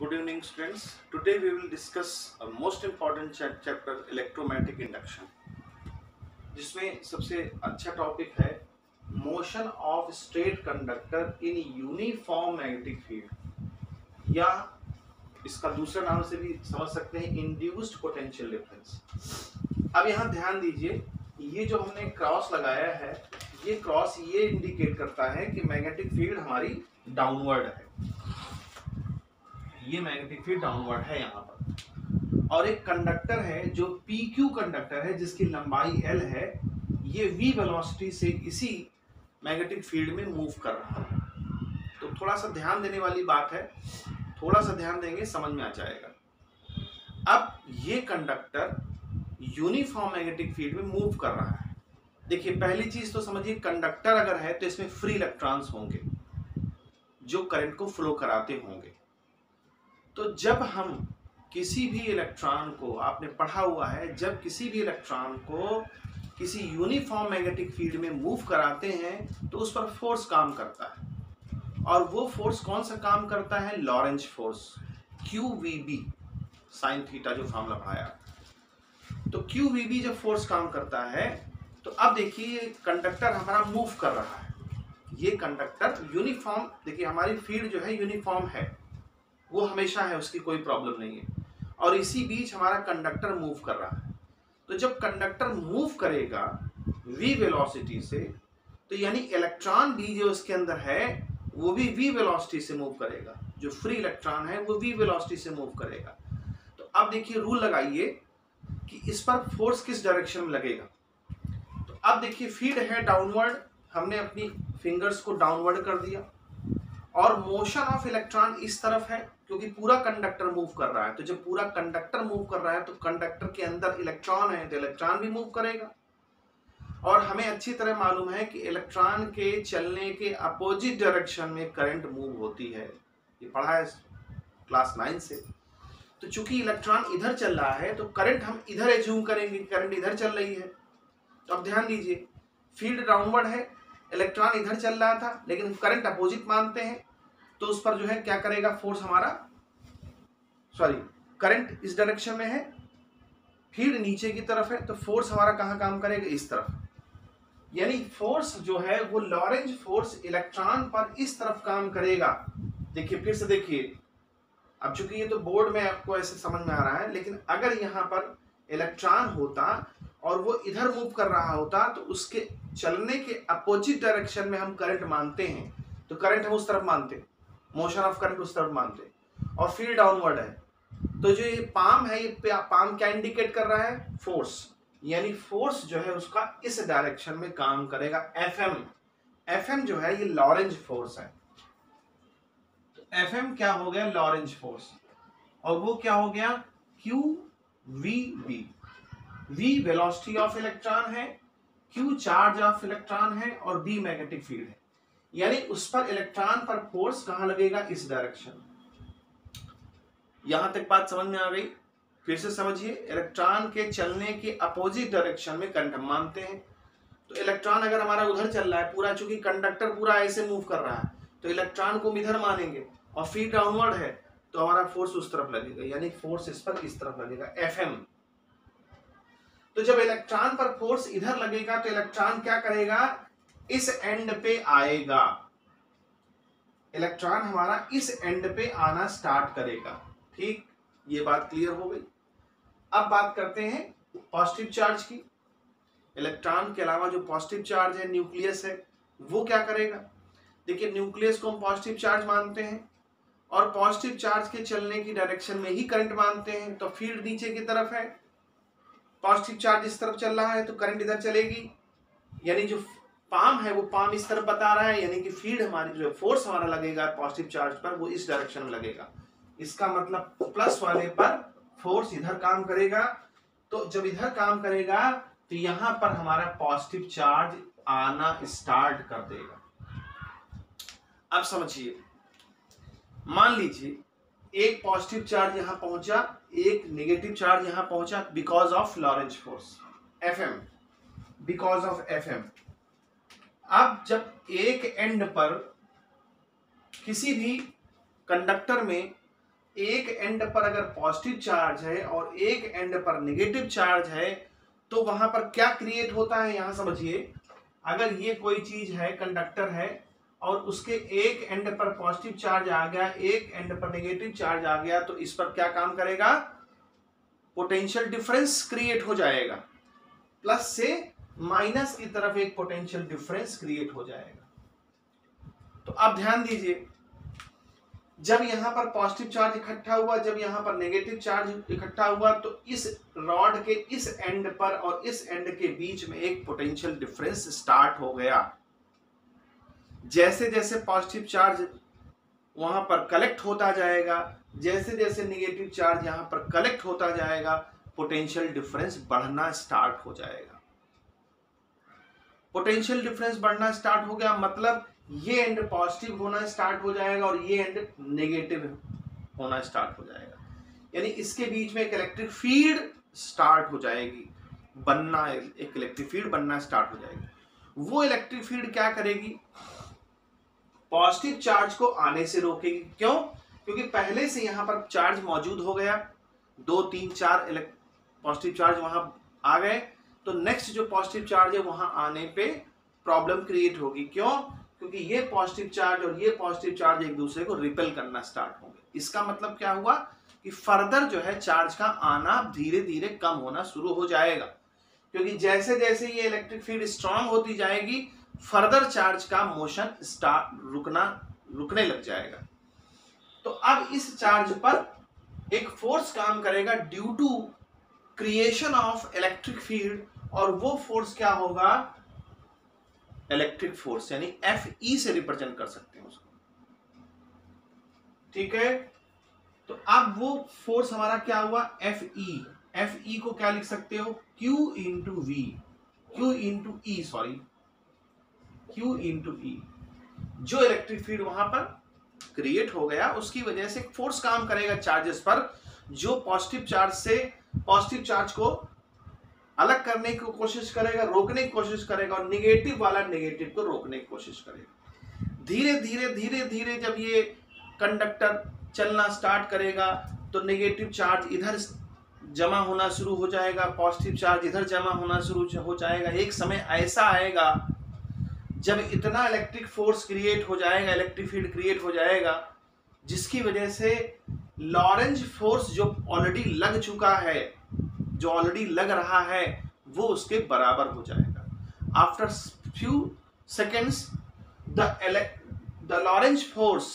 Good evening, students. Today we will discuss a most important chapter, electromagnetic induction, जिसमें सबसे अच्छा topic है motion of straight conductor in uniform magnetic field, या इसका दूसरे नाम से भी समझ सकते हैं इंड्यूस्ड पोटेंशियल डिफरेंस। अब यहाँ ध्यान दीजिए, ये जो हमने क्रॉस लगाया है, ये क्रॉस ये इंडिकेट करता है कि मैग्नेटिक फील्ड हमारी डाउनवर्ड है। ये मैग्नेटिक फील्ड डाउनवर्ड है यहाँ पर, और एक कंडक्टर है जो PQ कंडक्टर है जिसकी लंबाई L है, ये V वेलोसिटी से इसी मैग्नेटिक फील्ड में मूव कर रहा है। तो थोड़ा सा ध्यान देने वाली बात है, थोड़ा सा ध्यान देंगे समझ में आ जाएगा। अब ये कंडक्टर यूनिफॉर्म मैग्नेटिक फील्ड में मूव कर रहा है। देखिए, पहली चीज तो समझिए, कंडक्टर अगर है तो इसमें फ्री इलेक्ट्रॉन्स होंगे जो करंट को फ्लो कराते होंगे। तो जब हम किसी भी इलेक्ट्रॉन को, आपने पढ़ा हुआ है, जब किसी भी इलेक्ट्रॉन को किसी यूनिफॉर्म मैग्नेटिक फील्ड में मूव कराते हैं तो उस पर फोर्स काम करता है, और वो फोर्स कौन सा काम करता है? Lorentz force, QVB sin theta जो फॉर्मूला पढ़ाया। तो QVB जब फोर्स काम करता है तो अब देखिए कंडक्टर हमारा मूव कर रहा है। ये कंडक्टर यूनिफॉर्म, देखिए हमारी फील्ड जो है यूनिफॉर्म है, वो हमेशा है, उसकी कोई प्रॉब्लम नहीं है, और इसी बीच हमारा कंडक्टर मूव कर रहा है। तो जब कंडक्टर मूव करेगा v वेलोसिटी से, तो यानी इलेक्ट्रॉन भी जो इसके अंदर है वो भी v वेलोसिटी से मूव करेगा। जो फ्री इलेक्ट्रॉन है वो v वेलोसिटी से मूव करेगा। तो अब देखिए रूल लगाइए कि इस पर फोर्स किस डायरेक्शन में लगेगा। तो अब देखिए फील्ड है डाउनवर्ड, हमने अपनी फिंगर्स को डाउनवर्ड कर दिया, और मोशन ऑफ इलेक्ट्रॉन इस तरफ है क्योंकि पूरा कंडक्टर मूव कर रहा है। तो जब पूरा कंडक्टर मूव कर रहा है तो कंडक्टर के अंदर इलेक्ट्रॉन है तो इलेक्ट्रॉन भी मूव करेगा। और हमें अच्छी तरह मालूम है कि इलेक्ट्रॉन के चलने के अपोजिट डायरेक्शन में करंट मूव होती है, ये पढ़ा है क्लास 9 से। तो चूंकि इलेक्ट्रॉन इधर चल रहा है तो करंट हम इधर एज्यूम करेंगे, करंट इधर चल रही है। तो अब ध्यान दीजिए, फील्ड डाउनवर्ड है, इलेक्ट्रॉन इधर चल रहा था, लेकिन करंट अपोजिट मानते हैं, तो उस पर जो है क्या करेगा फोर्स हमारा, करंट इस डायरेक्शन में है, फील्ड नीचे की तरफ है, तो फोर्स हमारा कहां काम करेगा? इस तरफ। यानी फोर्स जो है वो लॉरेंज फोर्स इलेक्ट्रॉन पर इस तरफ काम करेगा। देखिए फिर से देखिए, अब चूंकि ये तो बोर्ड में आपको ऐसे समझ में आ रहा है, लेकिन अगर यहां पर इलेक्ट्रॉन होता और वो इधर मूव कर रहा होता तो उसके चलने के अपोजिट डायरेक्शन में हम करंट मानते हैं, तो करंट हम उस तरफ मानते, मोशन ऑफ करंट उस तरफ मानते, और फील्ड डाउनवर्ड है। तो जो ये पाम है, ये पाम क्या इंडिकेट कर रहा है? फोर्स। यानी फोर्स जो है उसका इस डायरेक्शन में काम करेगा, FM जो है ये लॉरेंज फोर्स है। तो FM क्या हो गया? Lorentz force. और वो क्या हो गया? QVB। V velocity of electron है, Q चार्ज ऑफ इलेक्ट्रॉन है, और B मैग्नेटिक फील्ड है। यानी उस पर इलेक्ट्रॉन पर फोर्स कहां लगेगा? इस डायरेक्शन। यहां तक बात समझ में आ गई? फिर से समझिए, इलेक्ट्रॉन के चलने के अपोजिट डायरेक्शन में करंट हम मानते हैं। तो इलेक्ट्रॉन अगर हमारा उधर चल रहा है पूरा, चूंकि कंडक्टर पूरा ऐसे मूव कर रहा है, तो इलेक्ट्रॉन को हम इधर मानेंगे, और फील्ड डाउनवर्ड है तो हमारा फोर्स उस तरफ लगेगा, यानी फोर्स इस पर इस तरफ लगेगा, FM। तो जब इलेक्ट्रॉन पर फोर्स इधर लगेगा तो इलेक्ट्रॉन क्या करेगा? इस एंड पे आएगा, इलेक्ट्रॉन हमारा इस एंड पे आना स्टार्ट करेगा। ठीक, ये बात क्लियर हो गई। अब बात करते हैं पॉजिटिव चार्ज की। इलेक्ट्रॉन के अलावा जो पॉजिटिव चार्ज है, न्यूक्लियस है, वो क्या करेगा? देखिए, न्यूक्लियस को हम पॉजिटिव चार्ज मानते हैं, और पॉजिटिव चार्ज के चलने की डायरेक्शन में ही करंट मानते हैं। तो फील्ड नीचे की तरफ है, पॉजिटिव चार्ज इस तरफ चल रहा है तो करंट इधर चलेगी, यानी जो पाम है वो पाम इस तरफ बता रहा है, यानी कि फील्ड हमारी, जो फोर्स हमारा लगेगा पॉजिटिव चार्ज पर, वो इस डायरेक्शन में लगेगा। इसका मतलब प्लस वाले पर फोर्स इधर काम करेगा। तो जब इधर काम करेगा तो यहां पर हमारा पॉजिटिव चार्ज आना स्टार्ट कर देगा। अब समझिए, मान लीजिए एक पॉजिटिव चार्ज यहां पहुंचा, एक नेगेटिव चार्ज यहां पहुंचा, because of Lorentz force, FM, because of FM। अब जब एक एंड पर किसी भी कंडक्टर में एक एंड पर अगर पॉजिटिव चार्ज है और एक एंड पर नेगेटिव चार्ज है तो वहां पर क्या क्रिएट होता है, यहां समझिए। अगर ये कोई चीज है, कंडक्टर है, और उसके एक एंड पर पॉजिटिव चार्ज आ गया, एक एंड पर नेगेटिव चार्ज आ गया, तो इस पर क्या काम करेगा, पोटेंशियल डिफरेंस क्रिएट हो जाएगा। प्लस से माइनस की तरफ एक पोटेंशियल डिफरेंस क्रिएट हो जाएगा। तो अब ध्यान दीजिए, जब यहां पर पॉजिटिव चार्ज इकट्ठा हुआ, जब यहां पर नेगेटिव चार्ज इकट्ठा हुआ, तो इस रॉड के इस एंड पर और इस एंड के बीच में एक पोटेंशियल डिफरेंस स्टार्ट हो गया। जैसे जैसे पॉजिटिव चार्ज वहां पर कलेक्ट होता जाएगा, जैसे जैसे नेगेटिव चार्ज यहां पर कलेक्ट होता जाएगा, पोटेंशियल डिफरेंस बढ़ना स्टार्ट हो जाएगा। पोटेंशियल डिफरेंस बढ़ना स्टार्ट हो गया मतलब ये एंड पॉजिटिव होना स्टार्ट हो जाएगा और ये एंड नेगेटिव होना स्टार्ट हो जाएगा। यानी इसके बीच में एक इलेक्ट्रिक फील्ड स्टार्ट हो जाएगी बनना, एक इलेक्ट्रिक फील्ड बनना स्टार्ट हो जाएगी। वो इलेक्ट्रिक फील्ड क्या करेगी, पॉजिटिव चार्ज को आने से रोकेगी। क्यों? क्योंकि पहले से यहां पर चार्ज मौजूद हो गया, 2 3 4 पॉजिटिव चार्ज वहां आ गए, तो नेक्स्ट जो पॉजिटिव चार्ज है वहां आने पे प्रॉब्लम क्रिएट होगी। क्यों? क्योंकि ये पॉजिटिव चार्ज और ये पॉजिटिव चार्ज एक दूसरे को रिपेल करना स्टार्ट होंगे। इसका मतलब क्या हुआ कि फर्दर जो है चार्ज का आना धीरे धीरे कम होना शुरू हो जाएगा, क्योंकि जैसे जैसे ये इलेक्ट्रिक फील्ड स्ट्रांग होती जाएगी फर्दर चार्ज का मोशन रुकने लग जाएगा। तो अब इस चार्ज पर एक फोर्स काम करेगा due to creation of electric field, और वो फोर्स क्या होगा, इलेक्ट्रिक फोर्स, यानी Fe से रिप्रेजेंट कर सकते हैं उसको। ठीक है, तो अब वो फोर्स हमारा क्या हुआ, Fe को क्या लिख सकते हो, Q इंटू E। जो इलेक्ट्रिक फील्ड वहां पर क्रिएट हो गया उसकी वजह से फोर्स काम करेगा चार्जेस पर, जो पॉजिटिव चार्ज को अलग करने की कोशिश करेगा, रोकने की कोशिश करेगा, और निगेटिव वाला नेगेटिव को रोकने की कोशिश करेगा। धीरे धीरे धीरे धीरे जब ये कंडक्टर चलना स्टार्ट करेगा तो नेगेटिव चार्ज इधर जमा होना शुरू हो जाएगा, पॉजिटिव चार्ज इधर जमा होना शुरू हो जाएगा। एक समय ऐसा आएगा जब इतना इलेक्ट्रिक फोर्स क्रिएट हो जाएगा, इलेक्ट्रिक फील्ड क्रिएट हो जाएगा, जिसकी वजह से लॉरेंज फोर्स जो ऑलरेडी लग चुका है, जो ऑलरेडी लग रहा है, वो उसके बराबर हो जाएगा। After few seconds the Lorentz force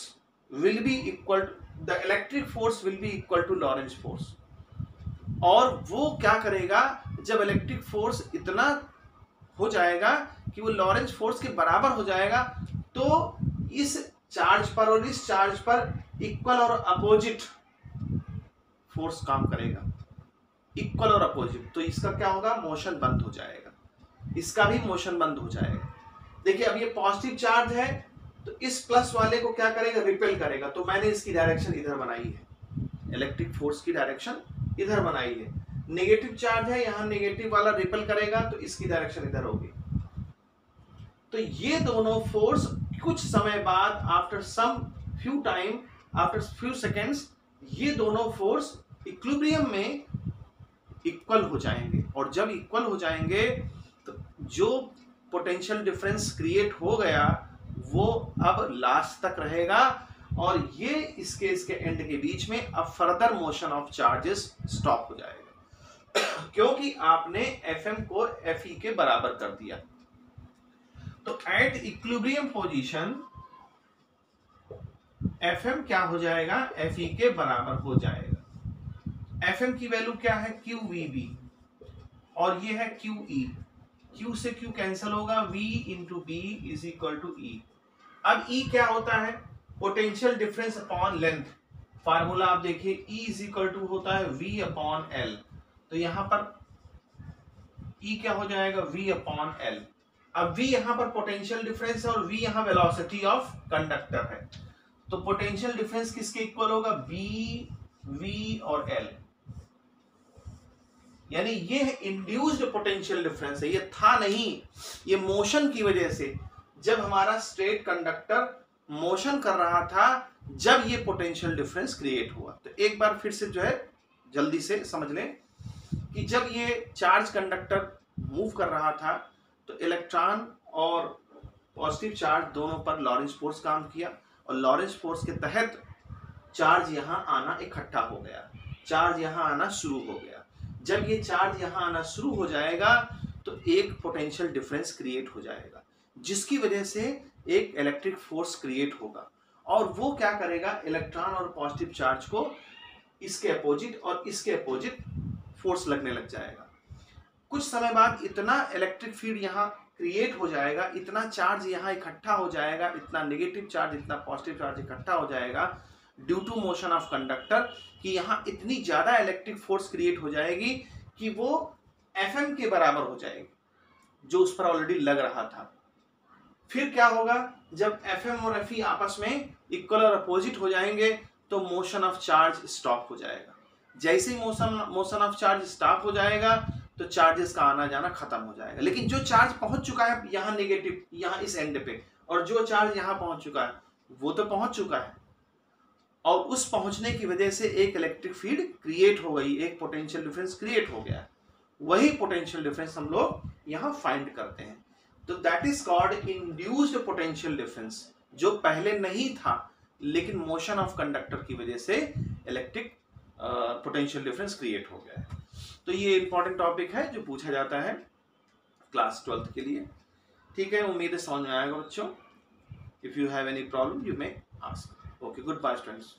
will be equal, the electric force will be equal to Lorentz force. और वो क्या करेगा, जब इलेक्ट्रिक फोर्स इतना हो जाएगा कि वो लॉरेंज फोर्स के बराबर हो जाएगा, तो इस चार्ज पर और इस चार्ज पर इक्वल और अपोजिट फोर्स काम करेगा, इक्वल और अपोजिट। तो इसका क्या होगा, मोशन बंद हो जाएगा, इसका भी मोशन बंद हो जाएगा। देखिए अब ये पॉजिटिव चार्ज है तो इस प्लस वाले को क्या करेगा, रिपेल करेगा। तो मैंने इसकी डायरेक्शन इधर बनाई है, इलेक्ट्रिक फोर्स की डायरेक्शन इधर बनाई है। नेगेटिव चार्ज है, यहां नेगेटिव वाला रिपेल करेगा तो इसकी डायरेक्शन इधर होगी। तो ये दोनों फोर्स कुछ समय बाद, after some few time, after few seconds, ये दोनों फोर्स इक्विलिब्रियम में इक्वल हो जाएंगे। और जब इक्वल हो जाएंगे तो जो पोटेंशियल डिफरेंस क्रिएट हो गया वो अब लास्ट तक रहेगा, और ये इसके एंड के बीच में अब further motion of charges stop हो जाएगा, क्योंकि आपने Fm को Fe के बराबर कर दिया। तो एट इक्विलिब्रियम पोजीशन Fm क्या हो जाएगा, Fe के बराबर हो जाएगा। Fm की वैल्यू क्या है, QVB, और ये है QE। Q से Q कैंसिल होगा, V इंटू बी इज इक्वल टू E। अब E क्या होता है, potential difference upon length. Formula आप देखिए, E इज इक्वल टू होता है V अपॉन L। तो यहां पर E क्या हो जाएगा, V अपॉन L। अब V यहां पर पोटेंशियल डिफरेंस है और V यहां वेलोसिटी ऑफ कंडक्टर है। तो पोटेंशियल डिफरेंस किसके इक्वल होगा, V और L। यानी ये इंड्यूस्ड पोटेंशियल डिफरेंस है, ये था नहीं, ये मोशन की वजह से। जब हमारा स्ट्रेट कंडक्टर मोशन कर रहा था जब ये पोटेंशियल डिफरेंस क्रिएट हुआ। तो एक बार फिर से जो है जल्दी से समझ लें कि जब ये चार्ज कंडक्टर मूव कर रहा था तो इलेक्ट्रॉन और पॉजिटिव चार्ज दोनों पर लॉरेंज फोर्स काम किया, और लॉरेंज फोर्स के तहत चार्ज यहां आना इकट्ठा हो गया, चार्ज यहां आना शुरू हो गया। जब ये चार्ज यहां आना शुरू हो जाएगा तो एक पोटेंशियल डिफरेंस क्रिएट हो जाएगा, जिसकी वजह से एक इलेक्ट्रिक फोर्स क्रिएट होगा, और वो क्या करेगा, इलेक्ट्रॉन और पॉजिटिव चार्ज को इसके अपोजिट और इसके अपोजिट फोर्स लगने लग जाएगा। कुछ समय बाद इतना इलेक्ट्रिक फील्ड यहाँ क्रिएट हो जाएगा, इतना चार्ज यहाँ इकट्ठा हो जाएगा, इतना नेगेटिव चार्ज इतना पॉजिटिव चार्ज इकट्ठा हो जाएगा due to motion of conductor, कि यहाँ इतनी ज्यादा इलेक्ट्रिक फोर्स क्रिएट हो जाएगी कि वो Fm के बराबर हो जाएगी, जो उस पर ऑलरेडी लग रहा था। फिर क्या होगा, जब Fm और Fe आपस में इक्वल और अपोजिट हो जाएंगे तो मोशन ऑफ चार्ज स्टॉप हो जाएगा। जैसे ही मोशन ऑफ चार्ज स्टॉप हो जाएगा तो चार्जेस का आना जाना खत्म हो जाएगा। लेकिन जो चार्ज पहुंच चुका है यहाँ नेगेटिव, यहाँ इस एंड पे, और जो चार्ज यहाँ पहुंच चुका है वो तो पहुंच चुका है, और उस पहुंचने की वजह से एक इलेक्ट्रिक फील्ड क्रिएट हो गई, एक पोटेंशियल डिफरेंस क्रिएट हो गया। वही पोटेंशियल डिफरेंस हम लोग यहाँ फाइंड करते हैं। तो that is called induced potential difference, जो पहले नहीं था लेकिन मोशन ऑफ कंडक्टर की वजह से इलेक्ट्रिक पोटेंशियल डिफरेंस क्रिएट हो गया है। तो ये इंपॉर्टेंट टॉपिक है जो पूछा जाता है क्लास 12th के लिए। ठीक है, उम्मीद है समझ में आएगा बच्चों। If you have any problem you may ask. Okay, goodbye students.